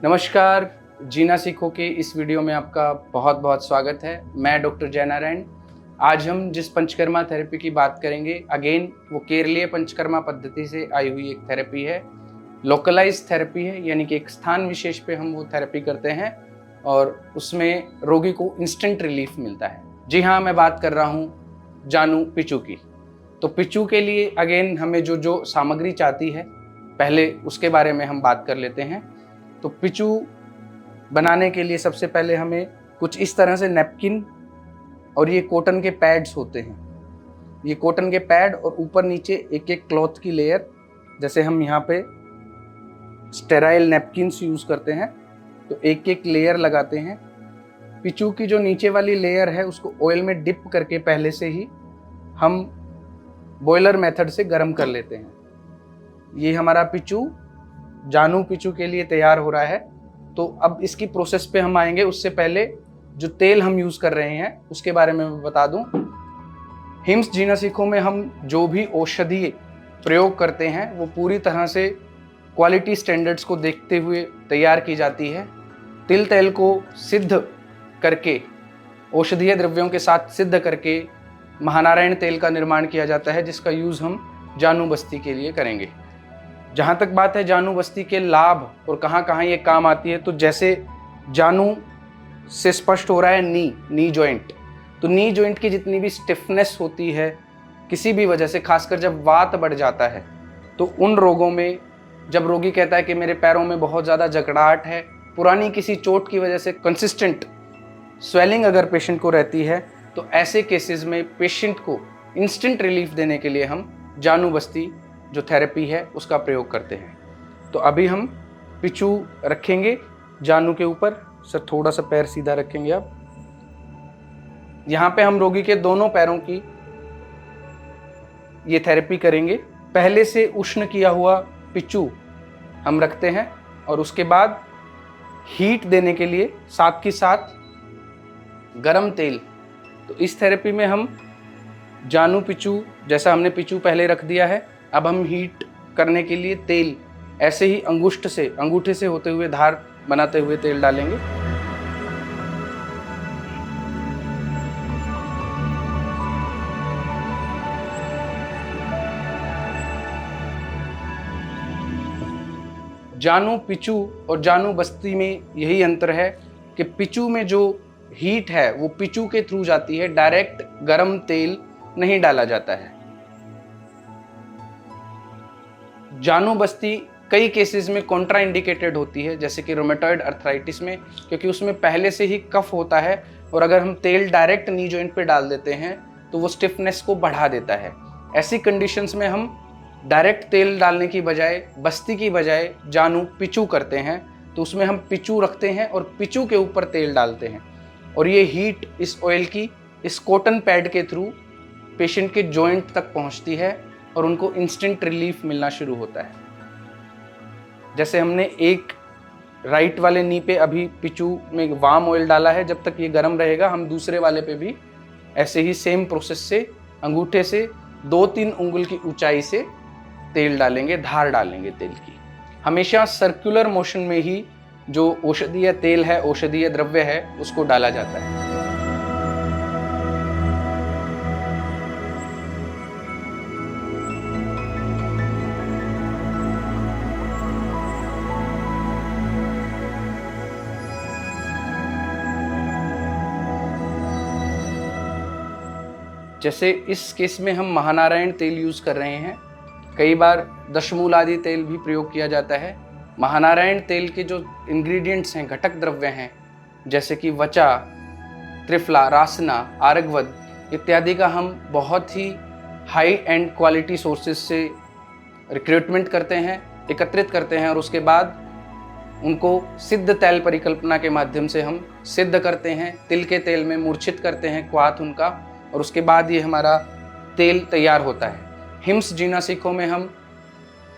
नमस्कार, जीना सीखो के इस वीडियो में आपका बहुत बहुत स्वागत है। मैं डॉक्टर जयनारायण। आज हम जिस पंचकर्मा थेरेपी की बात करेंगे, अगेन वो केरलीय पंचकर्मा पद्धति से आई हुई एक थेरेपी है। लोकलाइज थेरेपी है, यानी कि एक स्थान विशेष पे हम वो थेरेपी करते हैं और उसमें रोगी को इंस्टेंट रिलीफ मिलता है। जी हाँ, मैं बात कर रहा हूँ जानू पिचू की। तो पिचू के लिए अगेन हमें जो सामग्री चाहती है, पहले उसके बारे में हम बात कर लेते हैं। तो पिचू बनाने के लिए सबसे पहले हमें कुछ इस तरह से नैपकिन और ये कॉटन के पैड्स होते हैं। ये कॉटन के पैड और ऊपर नीचे एक एक क्लॉथ की लेयर, जैसे हम यहाँ पे स्टेराइल नैपकिन्स यूज़ करते हैं तो एक एक लेयर लगाते हैं। पिचू की जो नीचे वाली लेयर है उसको ऑयल में डिप करके पहले से ही हम बॉयलर मेथड से गर्म कर लेते हैं। ये हमारा पिचू जानू पिचू के लिए तैयार हो रहा है। तो अब इसकी प्रोसेस पे हम आएंगे। उससे पहले जो तेल हम यूज़ कर रहे हैं उसके बारे में मैं बता दूं। हिम्स जीना सीखो में हम जो भी औषधि प्रयोग करते हैं वो पूरी तरह से क्वालिटी स्टैंडर्ड्स को देखते हुए तैयार की जाती है। तिल तेल को सिद्ध करके, औषधीय द्रव्यों के साथ सिद्ध करके महानारायण तेल का निर्माण किया जाता है, जिसका यूज़ हम जानू बस्ती के लिए करेंगे। जहाँ तक बात है जानू बस्ती के लाभ और कहाँ कहाँ ये काम आती है, तो जैसे जानू से स्पष्ट हो रहा है नी जॉइंट। तो नी जॉइंट की जितनी भी स्टिफनेस होती है किसी भी वजह से, खासकर जब वात बढ़ जाता है, तो उन रोगों में जब रोगी कहता है कि मेरे पैरों में बहुत ज़्यादा जकड़ाहट है, पुरानी किसी चोट की वजह से कंसिस्टेंट स्वेलिंग अगर पेशेंट को रहती है, तो ऐसे केसेस में पेशेंट को इंस्टेंट रिलीफ देने के लिए हम जानू बस्ती जो थेरेपी है उसका प्रयोग करते हैं। तो अभी हम पिचू रखेंगे जानू के ऊपर। सर थोड़ा सा पैर सीधा रखेंगे आप। यहाँ पे हम रोगी के दोनों पैरों की ये थेरेपी करेंगे। पहले से उष्ण किया हुआ पिचू हम रखते हैं और उसके बाद हीट देने के लिए साथ के साथ गरम तेल। तो इस थेरेपी में हम जानू पिचू, जैसा हमने पिचू पहले रख दिया है, अब हम हीट करने के लिए तेल ऐसे ही अंगूठे से होते हुए धार बनाते हुए तेल डालेंगे। जानू पिचू और जानू बस्ती में यही अंतर है कि पिचू में जो हीट है वो पिचू के थ्रू जाती है, डायरेक्ट गरम तेल नहीं डाला जाता है। जानू बस्ती कई केसेस में कॉन्ट्रा इंडिकेटेड होती है, जैसे कि रोमेटॉइड अर्थराइटिस में, क्योंकि उसमें पहले से ही कफ होता है और अगर हम तेल डायरेक्ट नी जॉइंट पे डाल देते हैं तो वो स्टिफनेस को बढ़ा देता है। ऐसी कंडीशंस में हम डायरेक्ट तेल डालने की बजाय, बस्ती की बजाय जानू पिचू करते हैं। तो उसमें हम पिचू रखते हैं और पिचू के ऊपर तेल डालते हैं और ये हीट इस ऑयल की इस कॉटन पैड के थ्रू पेशेंट के जॉइंट तक पहुंचती है और उनको इंस्टेंट रिलीफ मिलना शुरू होता है। जैसे हमने एक राइट वाले नी पे अभी पिचू में वार्म ऑयल डाला है, जब तक ये गर्म रहेगा हम दूसरे वाले पे भी ऐसे ही सेम प्रोसेस से अंगूठे से 2-3 उंगल की ऊंचाई से तेल डालेंगे, धार डालेंगे तेल की। हमेशा सर्कुलर मोशन में ही जो औषधीय तेल है, औषधीय द्रव्य है, उसको डाला जाता है। जैसे इस केस में हम महानारायण तेल यूज़ कर रहे हैं। कई बार दशमूल आदि तेल भी प्रयोग किया जाता है। महानारायण तेल के जो इंग्रेडिएंट्स हैं, घटक द्रव्य हैं, जैसे कि वचा, त्रिफला, रासना, आरगवद इत्यादि का हम बहुत ही हाई एंड क्वालिटी सोर्सेज से रिक्रूटमेंट करते हैं, एकत्रित करते हैं और उसके बाद उनको सिद्ध तेल परिकल्पना के माध्यम से हम सिद्ध करते हैं। तिल के तेल में मूर्छित करते हैं क्वाथ उनका और उसके बाद ये हमारा तेल तैयार होता है। हिम्स जीना सीखो में हम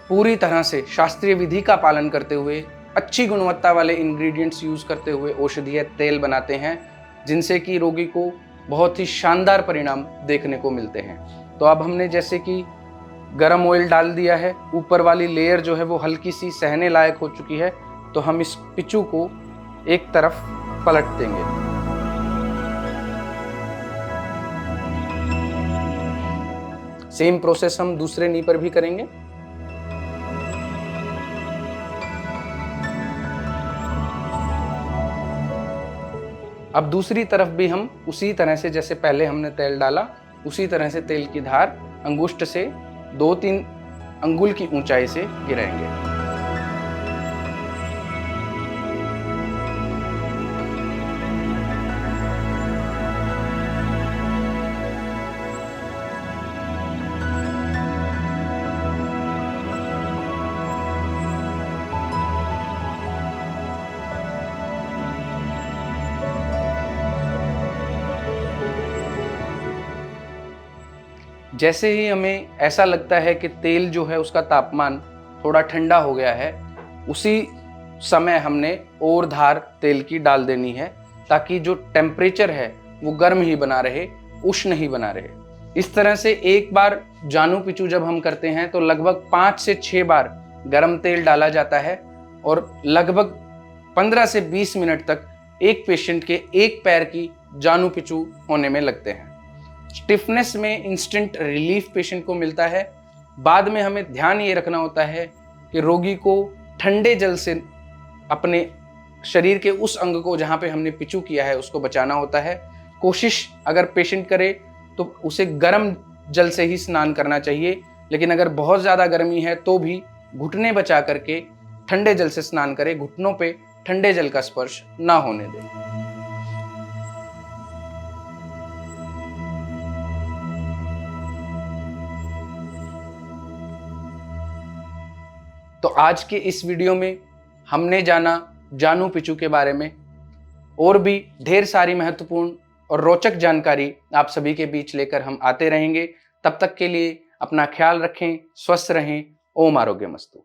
पूरी तरह से शास्त्रीय विधि का पालन करते हुए, अच्छी गुणवत्ता वाले इंग्रेडिएंट्स यूज़ करते हुए औषधीय तेल बनाते हैं, जिनसे कि रोगी को बहुत ही शानदार परिणाम देखने को मिलते हैं। तो अब हमने जैसे कि गरम ऑयल डाल दिया है, ऊपर वाली लेयर जो है वो हल्की सी सहने लायक हो चुकी है, तो हम इस पिचू को एक तरफ पलट देंगे। सेम प्रोसेस हम दूसरे नी पर भी करेंगे। अब दूसरी तरफ भी हम उसी तरह से, जैसे पहले हमने तेल डाला, उसी तरह से तेल की धार अंगुष्ठ से 2-3 अंगुल की ऊंचाई से गिराएंगे। जैसे ही हमें ऐसा लगता है कि तेल जो है उसका तापमान थोड़ा ठंडा हो गया है, उसी समय हमने और धार तेल की डाल देनी है, ताकि जो टेम्परेचर है वो गर्म ही बना रहे, उष्ण ही बना रहे। इस तरह से एक बार जानू पिचू जब हम करते हैं तो लगभग 5 से 6 बार गर्म तेल डाला जाता है और लगभग 15 से 20 मिनट तक एक पेशेंट के एक पैर की जानू पिचू होने में लगते हैं। स्टिफनेस में इंस्टेंट रिलीफ पेशेंट को मिलता है। बाद में हमें ध्यान ये रखना होता है कि रोगी को ठंडे जल से अपने शरीर के उस अंग को जहाँ पे हमने पिचू किया है उसको बचाना होता है। कोशिश अगर पेशेंट करे तो उसे गर्म जल से ही स्नान करना चाहिए, लेकिन अगर बहुत ज़्यादा गर्मी है तो भी घुटने बचा करके ठंडे जल से स्नान करे, घुटनों पे ठंडे जल का स्पर्श ना होने दें। तो आज के इस वीडियो में हमने जाना जानू पिचू के बारे में। और भी ढेर सारी महत्वपूर्ण और रोचक जानकारी आप सभी के बीच लेकर हम आते रहेंगे। तब तक के लिए अपना ख्याल रखें, स्वस्थ रहें। ओम आरोग्यमस्तु।